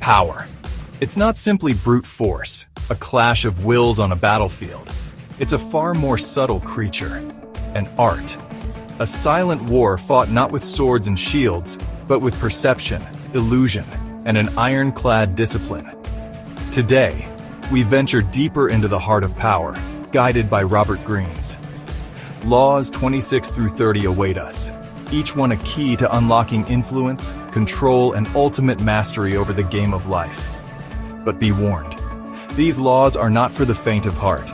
Power. It's not simply brute force, a clash of wills on a battlefield. It's a far more subtle creature, an art. A silent war fought not with swords and shields, but with perception, illusion, and an ironclad discipline. Today, we venture deeper into the heart of power, guided by Robert Greene's. Laws 26 through 30 await us, each one a key to unlocking influence, control, and ultimate mastery over the game of life. But be warned, these laws are not for the faint of heart.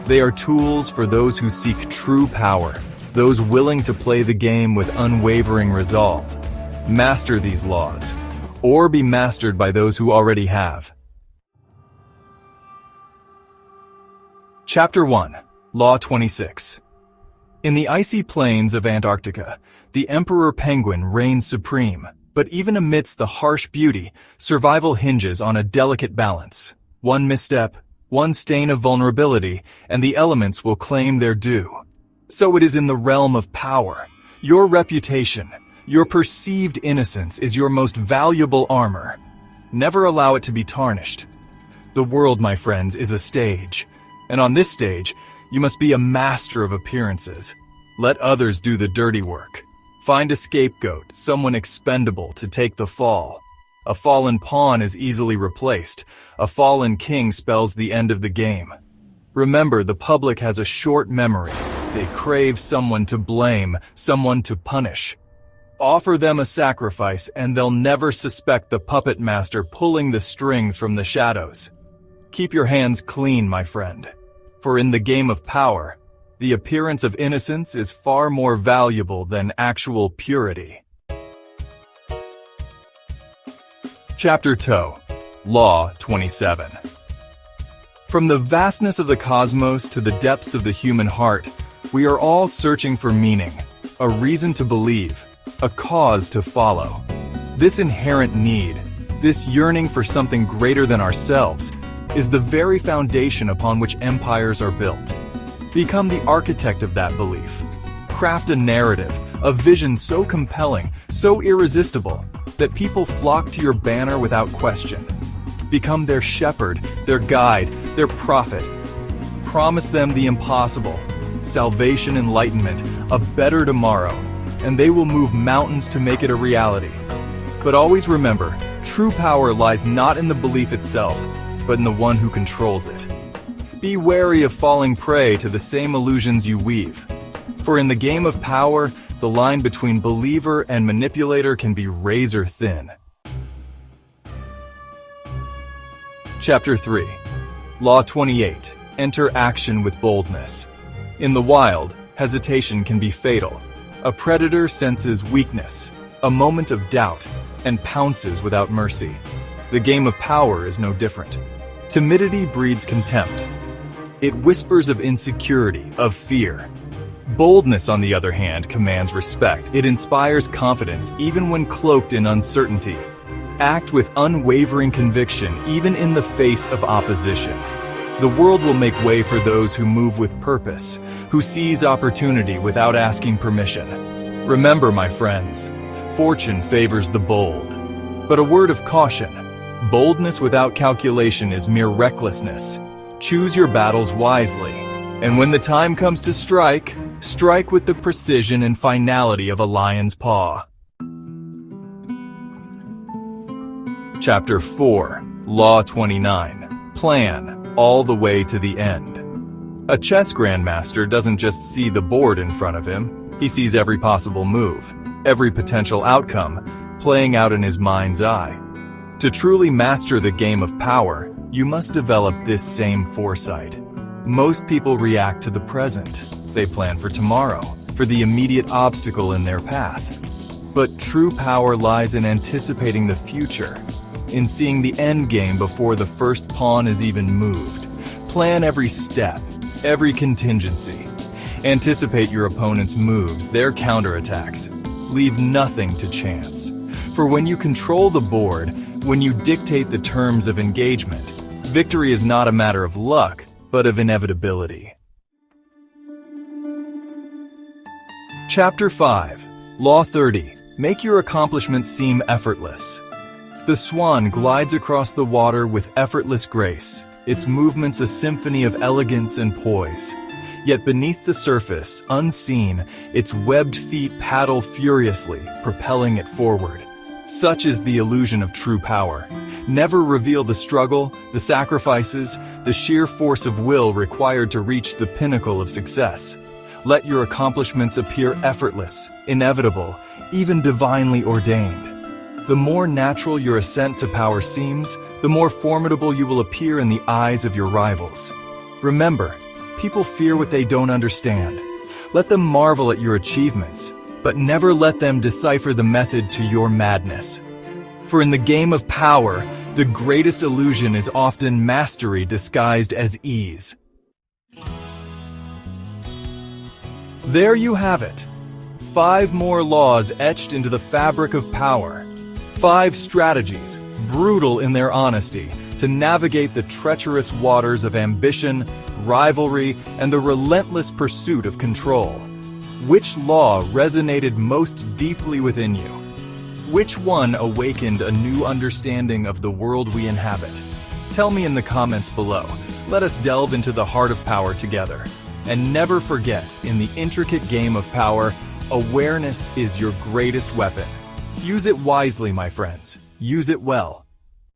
They are tools for those who seek true power, those willing to play the game with unwavering resolve. Master these laws, or be mastered by those who already have. Chapter 1. Law 26. In the icy plains of Antarctica, the emperor penguin reigns supreme, but even amidst the harsh beauty, survival hinges on a delicate balance. One misstep, one stain of vulnerability, and the elements will claim their due. So it is in the realm of power. Your reputation, your perceived innocence is your most valuable armor. Never allow it to be tarnished. The world, my friends, is a stage. And on this stage, you must be a master of appearances. Let others do the dirty work. Find a scapegoat, someone expendable to take the fall. A fallen pawn is easily replaced. A fallen king spells the end of the game. Remember, the public has a short memory. They crave someone to blame, someone to punish. Offer them a sacrifice, and they'll never suspect the puppet master pulling the strings from the shadows. Keep your hands clean, my friend. For in the game of power, the appearance of innocence is far more valuable than actual purity. Chapter 2. Law 27. From the vastness of the cosmos to the depths of the human heart, we are all searching for meaning, a reason to believe, a cause to follow. This inherent need, this yearning for something greater than ourselves, is the very foundation upon which empires are built. Become the architect of that belief. Craft a narrative, a vision so compelling, so irresistible, that people flock to your banner without question. Become their shepherd, their guide, their prophet. Promise them the impossible, salvation, enlightenment, a better tomorrow, and they will move mountains to make it a reality. But always remember, true power lies not in the belief itself, but in the one who controls it. Be wary of falling prey to the same illusions you weave. For in the game of power, the line between believer and manipulator can be razor thin. Chapter 3. Law 28. Enter action with boldness. In the wild, hesitation can be fatal. A predator senses weakness, a moment of doubt, and pounces without mercy. The game of power is no different. Timidity breeds contempt. It whispers of insecurity, of fear. Boldness, on the other hand, commands respect. It inspires confidence, even when cloaked in uncertainty. Act with unwavering conviction, even in the face of opposition. The world will make way for those who move with purpose, who seize opportunity without asking permission. Remember, my friends, fortune favors the bold. But a word of caution: boldness without calculation is mere recklessness. Choose your battles wisely, and when the time comes to strike, strike with the precision and finality of a lion's paw. Chapter 4. Law 29. Plan all the way to the end. A chess grandmaster doesn't just see the board in front of him, he sees every possible move, every potential outcome, playing out in his mind's eye. To truly master the game of power, you must develop this same foresight. Most people react to the present. They plan for tomorrow, for the immediate obstacle in their path. But true power lies in anticipating the future, in seeing the end game before the first pawn is even moved. Plan every step, every contingency. Anticipate your opponent's moves, their counterattacks. Leave nothing to chance. For when you control the board, when you dictate the terms of engagement, victory is not a matter of luck, but of inevitability. Chapter 5. Law 30. Make your accomplishments seem effortless. The swan glides across the water with effortless grace, its movements a symphony of elegance and poise. Yet beneath the surface, unseen, its webbed feet paddle furiously, propelling it forward. Such is the illusion of true power. Never reveal the struggle, the sacrifices, the sheer force of will required to reach the pinnacle of success. Let your accomplishments appear effortless, inevitable, even divinely ordained. The more natural your ascent to power seems, the more formidable you will appear in the eyes of your rivals. Remember, people fear what they don't understand. Let them marvel at your achievements, but never let them decipher the method to your madness. For in the game of power, the greatest illusion is often mastery disguised as ease. There you have it. 5 more laws etched into the fabric of power. 5 strategies, brutal in their honesty, to navigate the treacherous waters of ambition, rivalry, and the relentless pursuit of control. Which law resonated most deeply within you? Which one awakened a new understanding of the world we inhabit? Tell me in the comments below. Let us delve into the heart of power together. And never forget, in the intricate game of power, awareness is your greatest weapon. Use it wisely, my friends. Use it well.